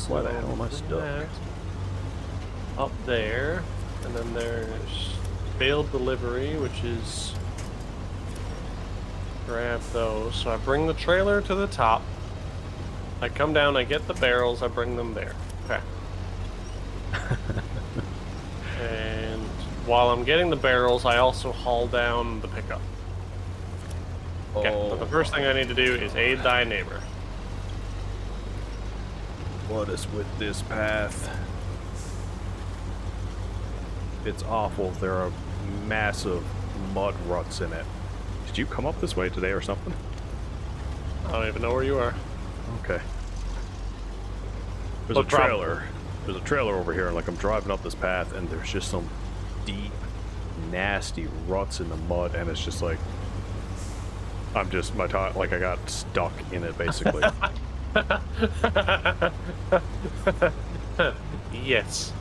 Why the hell am I stuck? Up there, and then there's failed delivery, which is grab those. So I bring the trailer to the top. I come down, I get the barrels, I bring them there. Okay. And while I'm getting the barrels, I also haul down the pickup. Okay, but the first thing I need to do is aid thy neighbor. What is with this path? It's awful. There are massive mud ruts in it. Did you come up this way today or something? I don't even know where you are. Okay. There's a trailer. There's a trailer over here, and like I'm driving up this path, and there's just some deep, nasty ruts in the mud, and it's just like I'm just like I got stuck in it basically. Yes.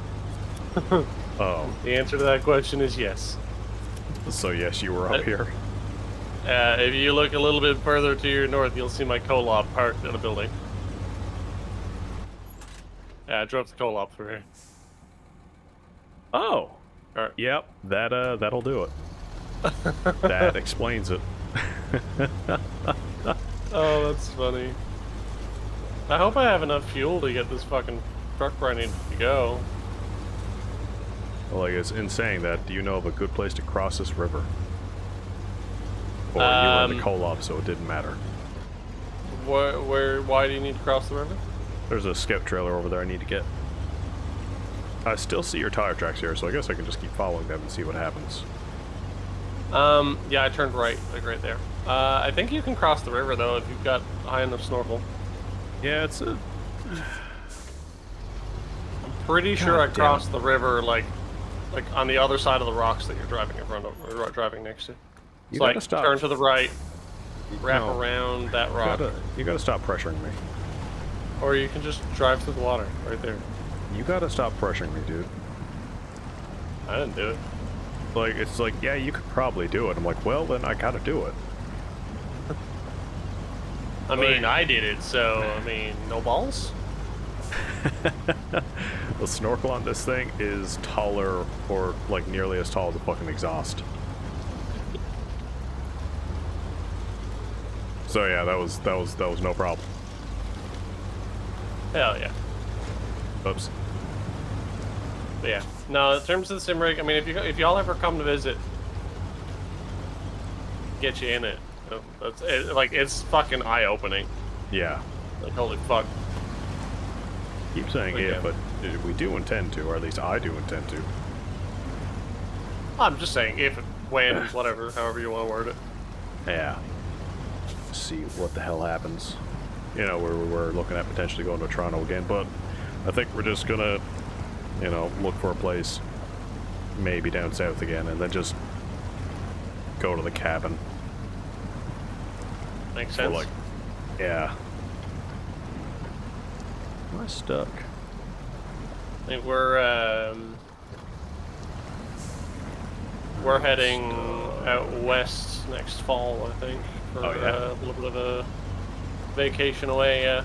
Oh. The answer to that question is yes. So yes, you were up here. If you look a little bit further to your north, you'll see my co-op parked at a building. Yeah, I drove the co-op through here. Oh. Alright. Yep, that'll do it. That explains it. Oh, that's funny. I hope I have enough fuel to get this fucking truck where I need to go. Well, I guess in saying that, do you know of a good place to cross this river? Or you were in the co-op, so it didn't matter. Why do you need to cross the river? There's a skip trailer over there I need to get. I still see your tire tracks here, so I guess I can just keep following them and see what happens. Yeah, I turned right, like right there. I think you can cross the river, though, if you've got high enough snorkel. Yeah, it's a... I'm pretty sure I crossed the river, like on the other side of the rocks that you're driving in front of, or driving next to. It's like, turn to the right, wrap around that rock. You gotta stop pressuring me. Or you can just drive through the water, right there. You gotta stop pressuring me, dude. I didn't do it. Like, it's like, yeah, you could probably do it. I'm like, well, then I gotta do it. I mean, I did it, so, I mean, no balls? The snorkel on this thing is taller, or like nearly as tall as the fucking exhaust. So yeah, that was no problem. Hell yeah. Oops. But yeah. No, in terms of the sim rig, I mean, if y'all ever come to visit, get you in it. It's fucking eye-opening. Yeah. Like, holy fuck. Keep saying it, but we do intend to, or at least I do intend to. I'm just saying if, when, whatever, however you want to word it. Yeah. See what the hell happens. You know, we're looking at potentially going to Toronto again, but I think we're just gonna, you know, look for a place, maybe down south again, and then just go to the cabin. Makes sense. Like, yeah. Am I stuck? I think we're heading out west next fall, I think, for a little bit of a vacation away, a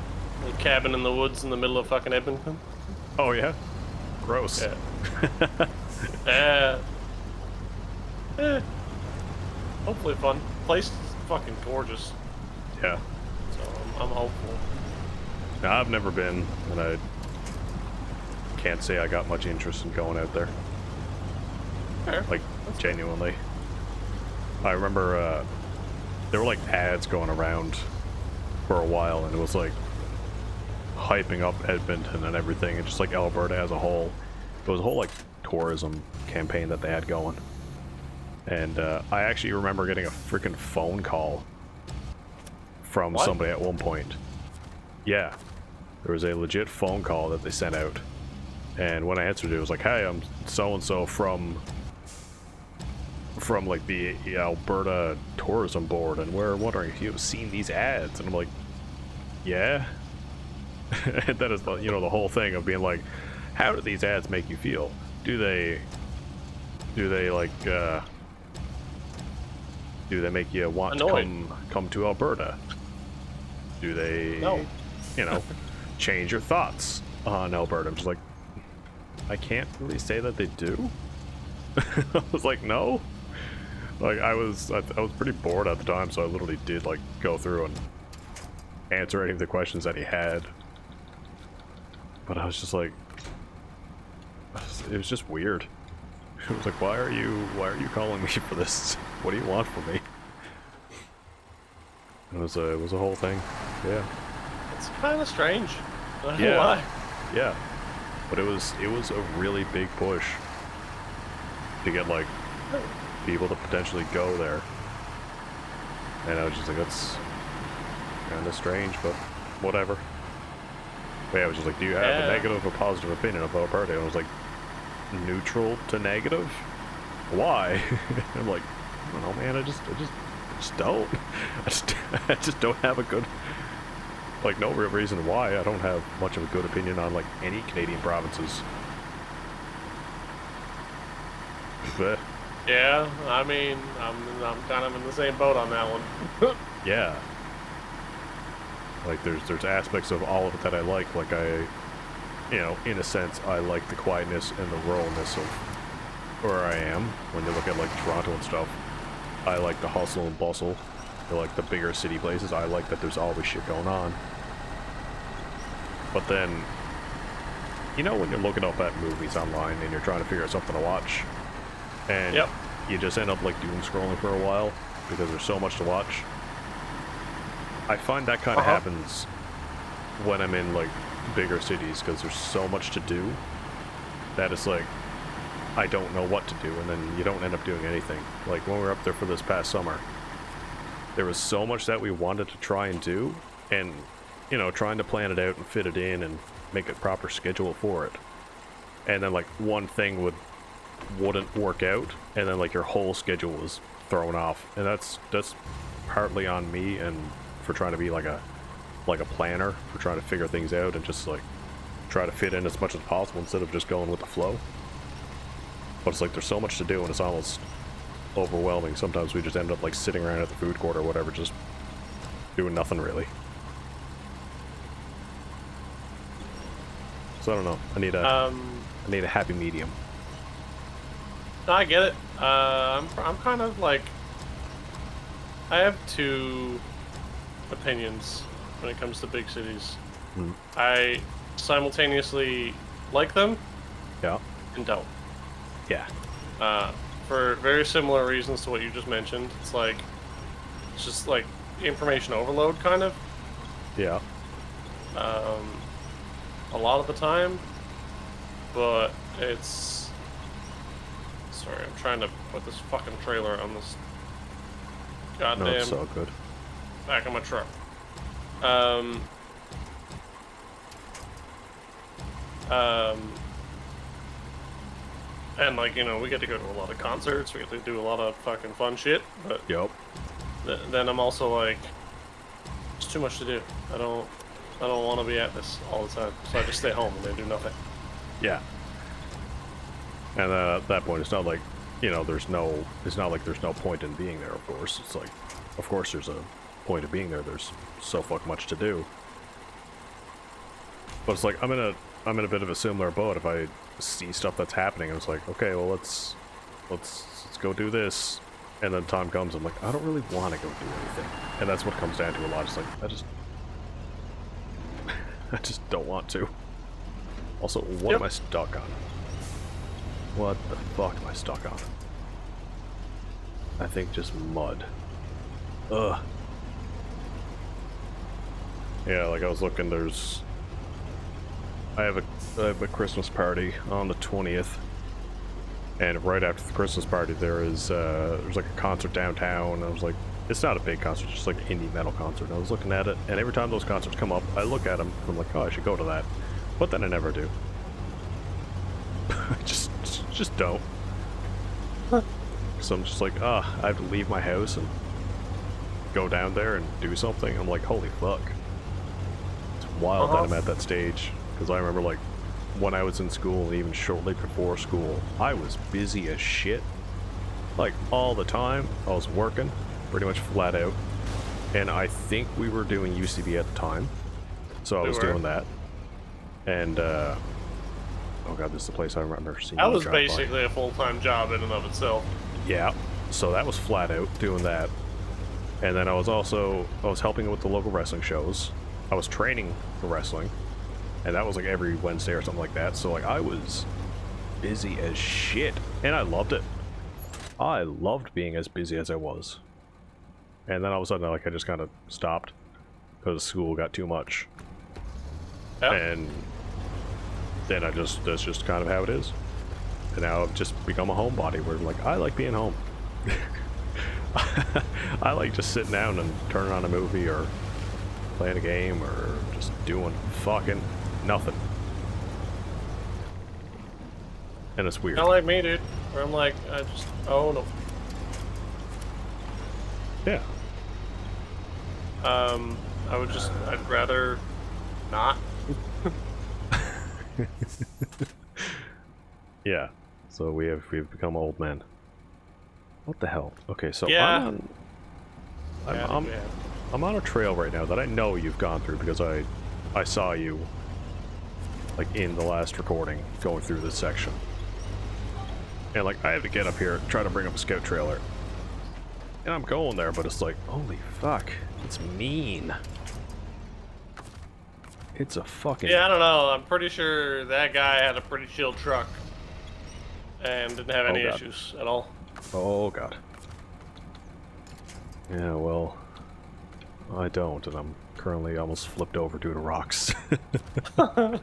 cabin in the woods in the middle of fucking Edmonton. Oh yeah? Gross. Yeah. Hopefully fun. Place is fucking gorgeous. Yeah. So I'm hopeful. Now, I've never been, and I can't say I got much interest in going out there. Fair. Like, genuinely. I remember there were like ads going around for a while, and it was like hyping up Edmonton and everything, and just like Alberta as a whole. It was a whole like tourism campaign that they had going. And I actually remember getting a freaking phone call from somebody at one point. Yeah, there was a legit phone call that they sent out, and when I answered it, it was like, "Hey, I'm so and so from like the Alberta Tourism Board, and we're wondering if you've seen these ads." And I'm like, "Yeah." And that is, you know, the whole thing of being like, how do these ads make you feel? Do they like do they make you want to come to Alberta? Do they, you know, change your thoughts? on Alberta. I'm just like, I can't really say that they do. I was like, no. Like, I was pretty bored at the time, so I literally did, like, go through and answer any of the questions that he had. But I was just like, it was just weird. It was like, why are you calling me for this? What do you want from me? It was a whole thing. Yeah. It's kind of strange. Yeah. Why? Yeah. But it was a really big push to get, like, people to potentially go there. And I was just like, that's kind of strange, but whatever. But yeah, I was just like, do you have a negative or positive opinion of Alberta? And I was like, neutral to negative? Why? I'm like, I don't know, man, I just don't. I just don't have a good, like, no real reason why. I don't have much of a good opinion on, like, any Canadian provinces. But yeah, I mean, I'm kind of in the same boat on that one. yeah. Like, there's aspects of all of it that I like. Like, you know, in a sense, I like the quietness and the ruralness of where I am. When you look at, like, Toronto and stuff, I like the hustle and bustle. I like the bigger city places. I like that there's always shit going on. But then, you know, when you're looking up at movies online and you're trying to figure out something to watch, and you just end up, like, doom scrolling for a while because there's so much to watch. I find that kind of happens when I'm in, like, bigger cities, because there's so much to do that it's like, I don't know what to do, and then you don't end up doing anything. Like, when we were up there for this past summer, there was so much that we wanted to try and do, and, you know, trying to plan it out and fit it in and make a proper schedule for it. And then, like, one thing wouldn't work out, and then, like, your whole schedule was thrown off. And that's partly on me, and for trying to be like a planner, for trying to figure things out and just, like, try to fit in as much as possible instead of just going with the flow. But it's like, there's so much to do and it's almost overwhelming. Sometimes we just end up, like, sitting around at the food court or whatever, just doing nothing really. So I don't know. I need a happy medium. No, I get it. I'm kind of like, I have two opinions when it comes to big cities. I simultaneously like them, and don't. Yeah. For very similar reasons to what you just mentioned. It's just like information overload, kind of. Yeah. A lot of the time, but it's. Sorry, I'm trying to put this fucking trailer on this goddamn. No, it's so good. Back of my truck. And, like, you know, we get to go to a lot of concerts, we get to do a lot of fucking fun shit, but then I'm also like, it's too much to do. I don't want to be at this all the time, so I just stay home and then do nothing. Yeah. And at that point, it's not like, you know, it's not like there's no point in being there, of course. It's like, of course there's a point of being there. There's so fuck much to do. But it's like, I'm in a bit of a similar boat. If I see stuff that's happening, it's like, okay, well, let's go do this. And then time comes, I'm like, I don't really want to go do anything. And that's what it comes down to a lot. It's like, I just don't want to. Also, what am I stuck on? What the fuck am I stuck on? I think just mud. Ugh. Yeah, like, I was looking, I have a Christmas party on the 20th. And right after the Christmas party, there's like a concert downtown. I was like, it's not a big concert, it's just like an indie metal concert. And I was looking at it, and every time those concerts come up, I look at them, and I'm like, oh, I should go to that. But then I never do. just don't. So I'm just like, I have to leave my house and go down there and do something. I'm like, holy fuck. It's wild that I'm at that stage. Because I remember, like, when I was in school, and even shortly before school, I was busy as shit. Like, all the time. I was working, pretty much flat out. And I think we were doing UCB at the time. So I was doing that. And oh god, this is the place I remember seeing. That you was drive by. basically a full-time job in and of itself. Yeah, so that was flat out doing that. And then I was helping with the local wrestling shows. I was training for wrestling, and that was like every Wednesday or something like that. So like I was busy as shit, and I loved it. I loved being as busy as I was. And then all of a sudden, like I just kind of stopped because school got too much. Yep. And then that's just kind of how it is. And now I've just become a homebody where like I like being home. I like just sitting down and turning on a movie or playing a game or just doing fucking nothing. And it's weird. Kind of like me, dude. Where I'm like, oh no. Yeah. I'd rather not. Yeah. So we've become old men. What the hell? Okay, so Yeah. I'm on a trail right now that I know you've gone through because I saw you like in the last recording going through this section. And like I have to get up here, try to bring up a scout trailer. And I'm going there, but it's like, holy fuck, it's mean. It's a fucking... Yeah, I don't know. I'm pretty sure that guy had a pretty chill truck and didn't have any issues at all. Oh god. Yeah, well, I don't, and I'm currently almost flipped over due to rocks. I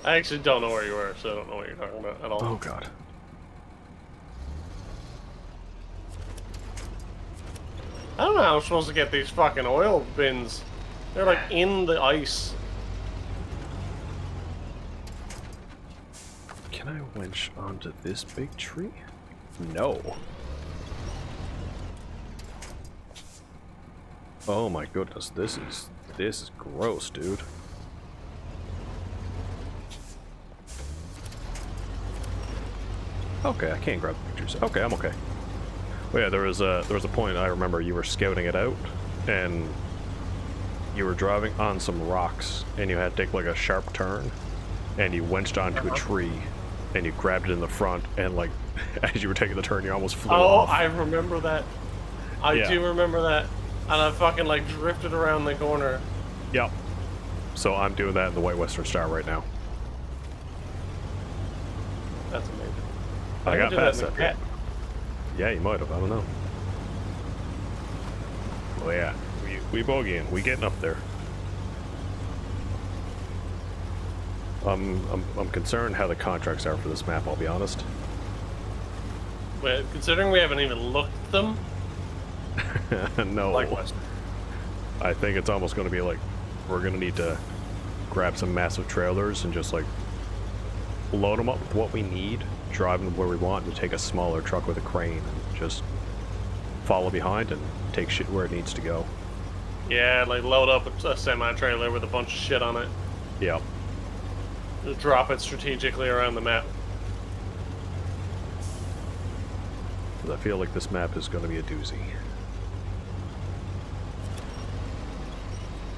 actually don't know where you were, so I don't know what you're talking about at all. Oh god. I don't know how I'm supposed to get these fucking oil bins. They're like in the ice. Can I winch onto this big tree? No. Oh my goodness, this is gross, dude. Okay, I can't grab the pictures. Okay, I'm okay. Well, yeah, there was a point I remember you were scouting it out, and you were driving on some rocks, and you had to take like a sharp turn, and you winched onto a tree, and you grabbed it in the front, and like as you were taking the turn, you almost flew off. Oh, I remember that. I do remember that. And I fucking like drifted around the corner. Yep. So I'm doing that in the White Western Star right now. That's amazing. I got past that. that. Yeah, you might have. I don't know. Well, yeah, we bogeying. We getting up there. I'm concerned how the contracts are for this map. I'll be honest. But considering we haven't even looked at them. No. Like Western. I think it's almost going to be like we're going to need to grab some massive trailers and just like load them up with what we need, drive them where we want, and take a smaller truck with a crane and just follow behind and take shit where it needs to go. Yeah, like load up a semi-trailer with a bunch of shit on it. Yep. Just drop it strategically around the map. 'Cause I feel like this map is going to be a doozy.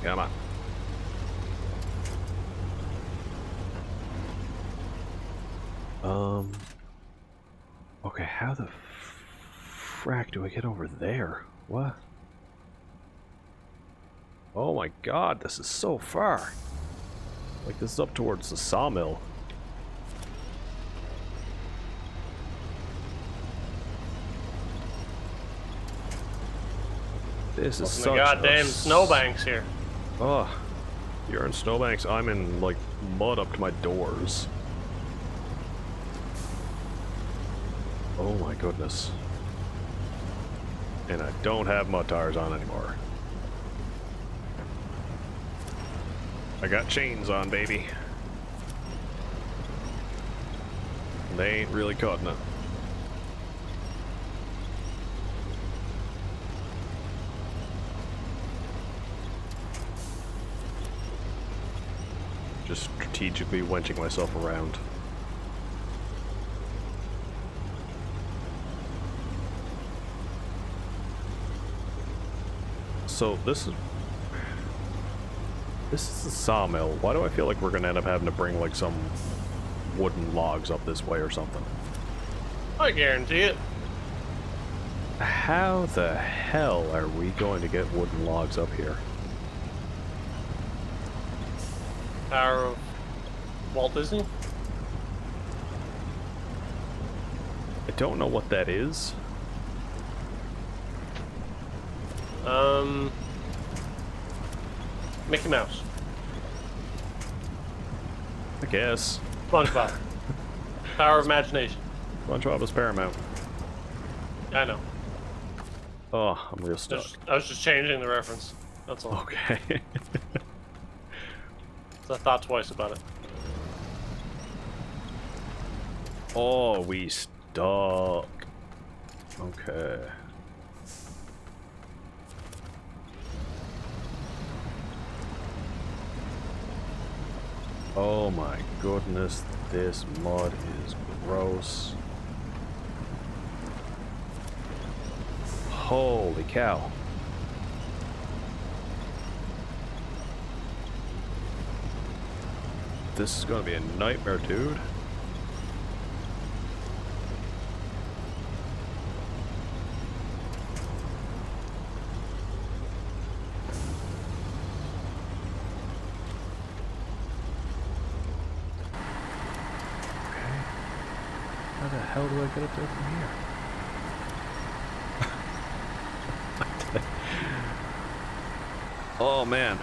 Come on. Okay, how the frack do I get over there? What? Oh my god, this is so far. Like, this is up towards the sawmill. This is such the goddamn snowbanks here. Oh, you're in snowbanks. I'm in, like, mud up to my doors. Oh my goodness. And I don't have mud tires on anymore. I got chains on, baby. They ain't really cutting it. Just strategically wenching myself around. So this is... This is a sawmill. Why do I feel like we're gonna end up having to bring like some wooden logs up this way or something? I guarantee it. How the hell are we going to get wooden logs up here? Power of Walt Disney. I don't know what that is. Mickey Mouse. I guess. SpongeBob. Power of imagination. SpongeBob is paramount. I know. Oh, I'm real stuck. I was just changing the reference. That's all. Okay. So I thought twice about it. Oh, we stuck. Okay. Oh my goodness, this mud is gross. Holy cow. This is gonna be a nightmare, dude. How the hell do I get up there from here? Oh man.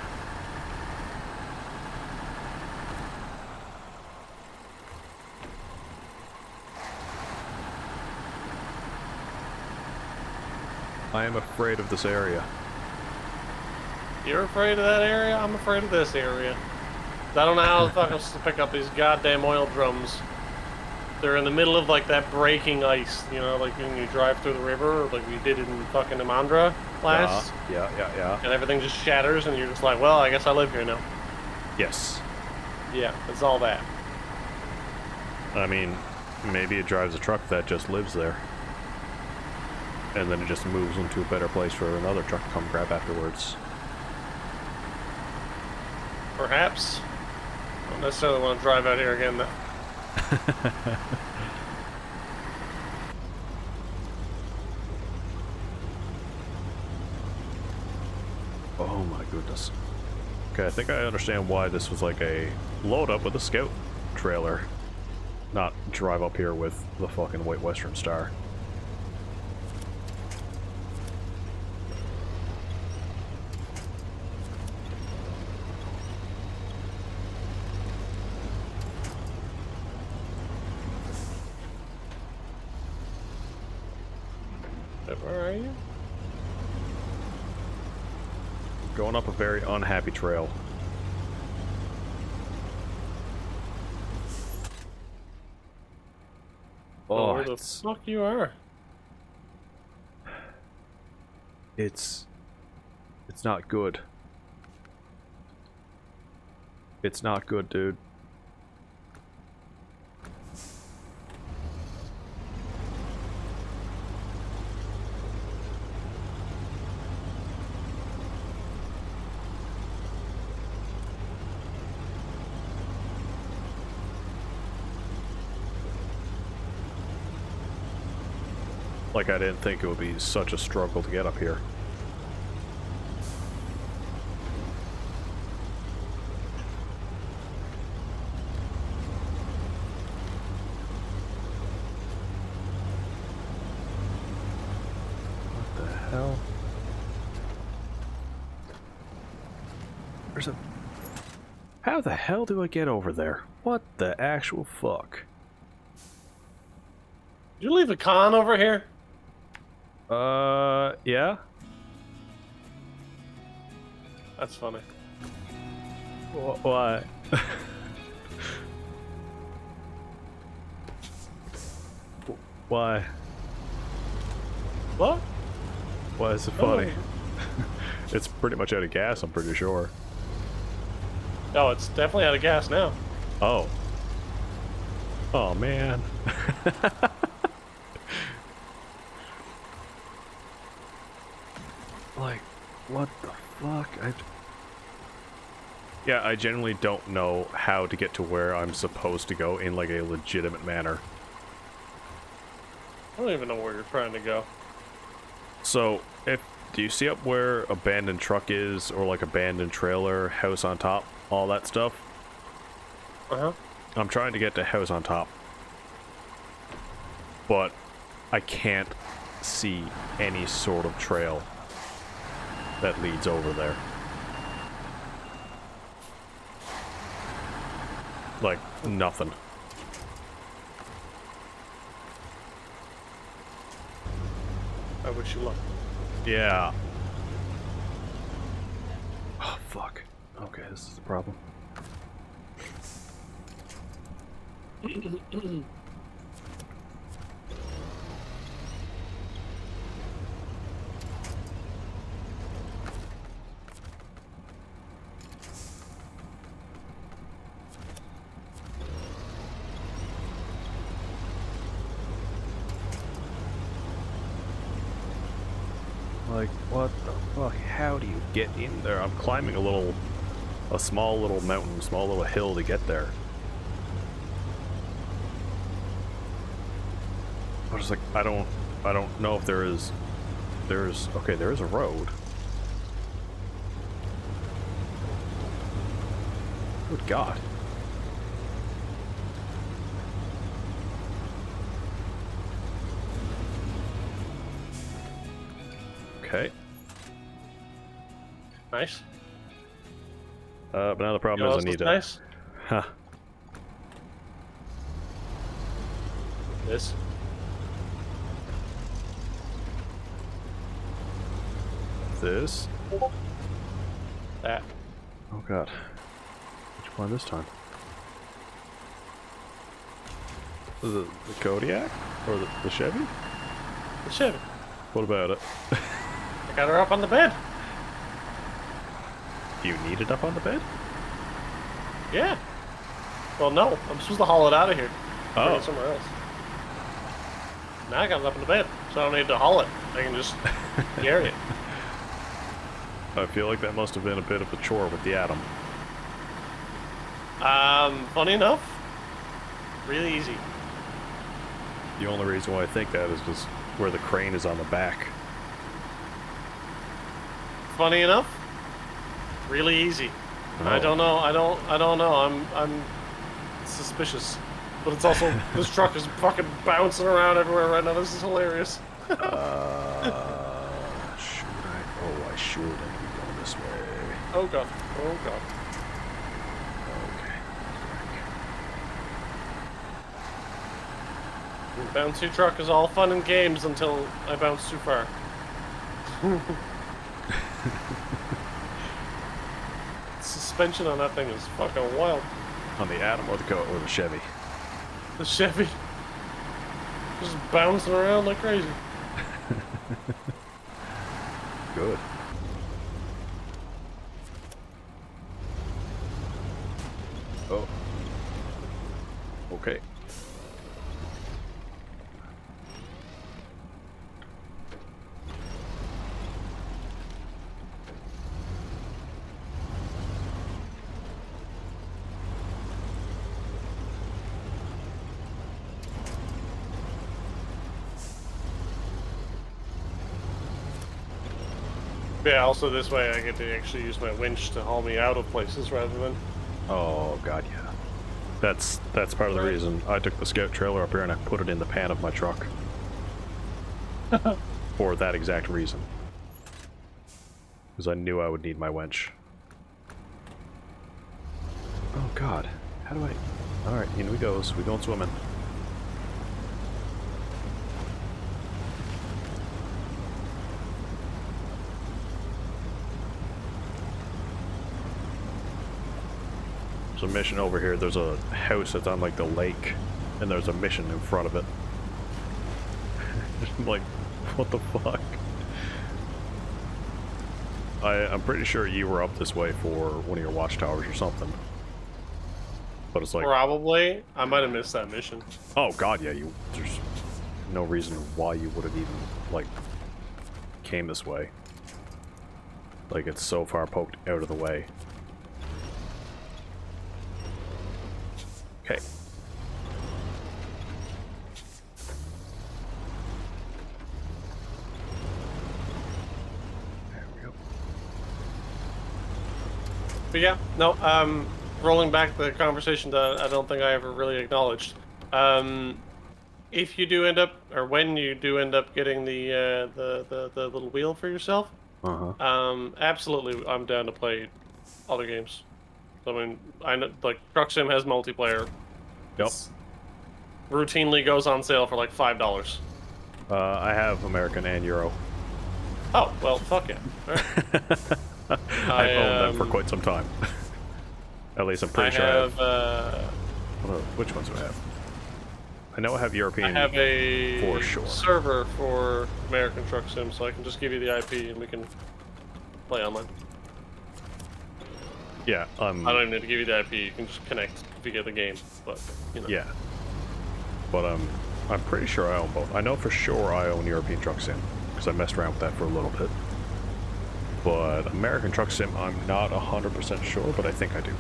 I am afraid of this area. You're afraid of that area? I'm afraid of this area. I don't know how the fuck I'm supposed to pick up these goddamn oil drums. They're in the middle of like that breaking ice, you know, like when you drive through the river, like we did in fucking Amandra last. Yeah. And everything just shatters, and you're just like, well, I guess I live here now. Yes. Yeah, it's all that. I mean, maybe it drives a truck that just lives there. And then it just moves into a better place for another truck to come grab afterwards. Perhaps. I don't necessarily want to drive out here again, though. Oh my goodness. Okay, I think I understand why this was like a load up with a scout trailer. Not drive up here with the fucking White Western Star. Where are you? Going up a very unhappy trail. Oh, where the fuck you are? It's not good. It's not good, dude. Like, I didn't think it would be such a struggle to get up here. What the hell? There's a... How the hell do I get over there? What the actual fuck? Did you leave a con over here? Yeah? That's funny. Why? Why? What? Why is it funny? It's pretty much out of gas, I'm pretty sure. Oh, it's definitely out of gas now. Oh. Oh, man. Like, what the fuck? Yeah, I generally don't know how to get to where I'm supposed to go in like a legitimate manner. I don't even know where you're trying to go. So, do you see up where abandoned truck is, or like abandoned trailer, house on top, all that stuff? Uh-huh. I'm trying to get to house on top, but I can't see any sort of trail that leads over there. Like, nothing. I wish you luck. Yeah. Oh, fuck. Okay, this is the problem. Like, what the fuck? How do you get in there? I'm climbing a small little mountain, small little hill to get there. I was like, I don't know if there's, okay, there is a road. Good God. Okay. Nice. But now the problem You know is I need nice? Huh. This. This. That. Oh God. Which one this time? The Kodiak? Or the Chevy? The Chevy. What about it? I got her up on the bed. Do you need it up on the bed? Yeah. Well, no. I'm supposed to haul it out of here. Bring Oh. it somewhere else. Now I got it up in the bed, so I don't need to haul it. I can just carry it. I feel like that must have been a bit of a chore with the Atom. Funny enough, really easy. The only reason why I think that is just where the crane is on the back. Funny enough, really easy. Oh. I don't know. I don't know. I'm suspicious, but it's also this truck is fucking bouncing around everywhere right now. This is hilarious. Should I? Oh, I should. I need to go this way. Oh god. Oh god. Okay. Bouncy truck is all fun and games until I bounce too far. Suspension on that thing is fucking wild. On the Atom or the Chevy? The Chevy just bouncing around like crazy. Good. Oh. Okay. Yeah, also this way I get to actually use my winch to haul me out of places rather than... Oh God, yeah. That's part of the reason I took the scout trailer up here and I put it in the pan of my truck. For that exact reason. Because I knew I would need my winch. Oh God, how do I... Alright, in we goes. We going swimming. There's a mission over here. There's a house that's on like the lake, and there's a mission in front of it. I'm like, what the fuck? I'm pretty sure you were up this way for one of your watchtowers or something. But it's like... Probably. I might have missed that mission. Oh God, yeah, there's no reason why you would have even, like, came this way. Like, it's so far poked out of the way. Okay. There we go. But yeah, no. Rolling back the conversation that I don't think I ever really acknowledged. If you do end up, or when you do end up getting the little wheel for yourself, Uh-huh. absolutely, I'm down to play other games. I mean, I know like Truck Sim has multiplayer. Yep. It's routinely goes on sale for like $5. I have American and Euro. Oh well, fuck yeah! All right. I've owned them for quite some time. At least I'm pretty sure I have. Which ones do I have? I know I have European. I have a for sure. server for American Truck Sim, so I can just give you the IP and we can play online. Yeah. I don't even need to give you the IP. You can just connect if you get the game. But you know. Yeah. But I'm pretty sure I own both. I know for sure I own European Truck Sim because I messed around with that for a little bit. But American Truck Sim, I'm not 100% sure, but I think I do.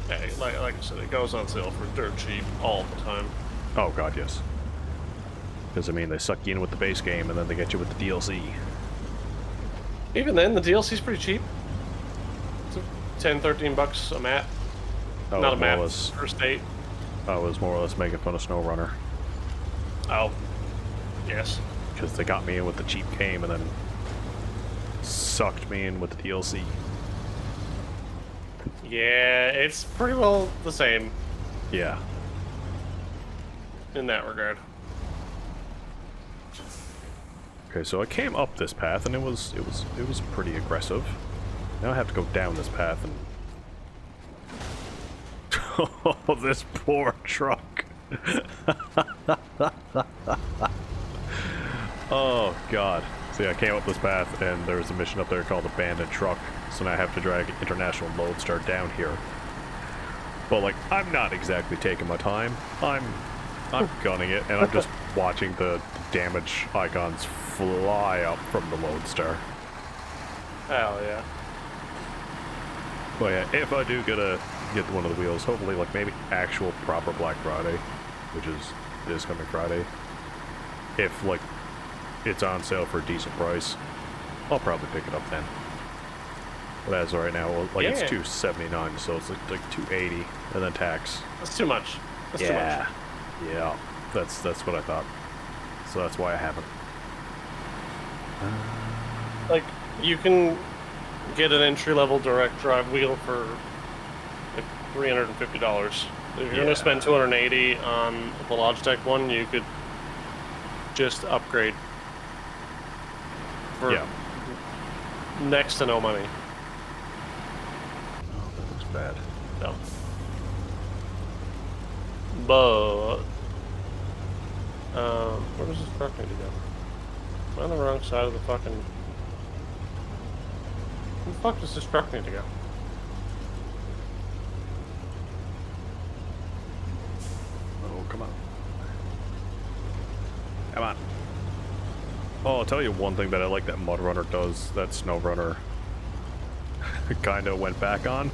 Hey, like I said, it goes on sale for dirt cheap all the time. Oh god, yes. Because I mean, they suck you in with the base game and then they get you with the DLC. Even then, the DLC's pretty cheap. It's 10, 13 bucks a map. Not a map per state. I was more or less making fun of Snowrunner. Oh, yes. Because they got me in with the cheap game and then sucked me in with the DLC. Yeah, it's pretty well the same. Yeah. In that regard. Okay, so I came up this path and it was pretty aggressive. Now I have to go down this path and oh, this poor truck. Oh god. See, I came up this path and there was a mission up there called Abandoned Truck. So now I have to drag International Lodestar down here. But like, I'm not exactly taking my time. I'm gunning it and I'm just watching the damage icons fly up from the Lodestar. Hell yeah. But yeah, if I do get one of the wheels, hopefully like maybe actual proper Black Friday, which is this coming Friday. If like it's on sale for a decent price, I'll probably pick it up then. But as of right now, like it's $279, so it's like $280 and then tax. That's too much. That's too much. Yeah, that's what I thought. So that's why I haven't. Like, you can get an entry-level direct drive wheel for like $350. If you're going to spend $280 on the Logitech one, you could just upgrade for next to no money. Oh, that looks bad. No. But where does this truck need to go? Am I on the wrong side of the fucking... Where the fuck does this truck need to go? Oh, come on. Come on. Oh, I'll tell you one thing that I like that Mudrunner does that Snowrunner kinda went back on.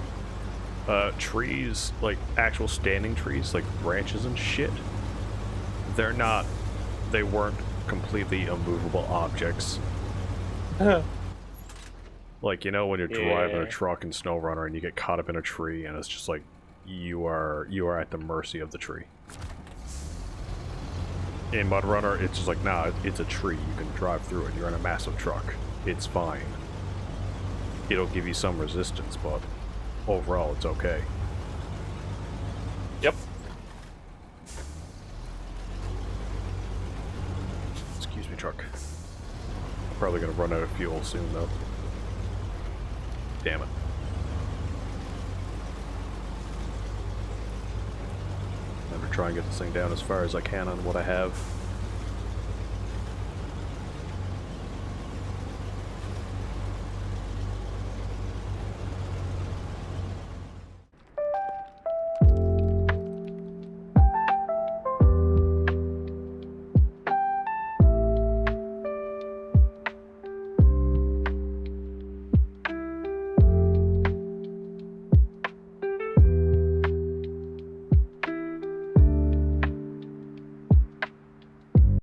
Trees, like actual standing trees, like branches and shit, they weren't completely immovable objects. Like, you know, when you're driving a truck in Snowrunner and you get caught up in a tree and it's just like, you are at the mercy of the tree. In Mudrunner, it's just like, nah, it's a tree. You can drive through it. You're in a massive truck. It's fine. It'll give you some resistance, but overall, it's okay. Yep. Excuse me, truck. I'm probably gonna run out of fuel soon, though. Damn it. I'm gonna try and get this thing down as far as I can on what I have.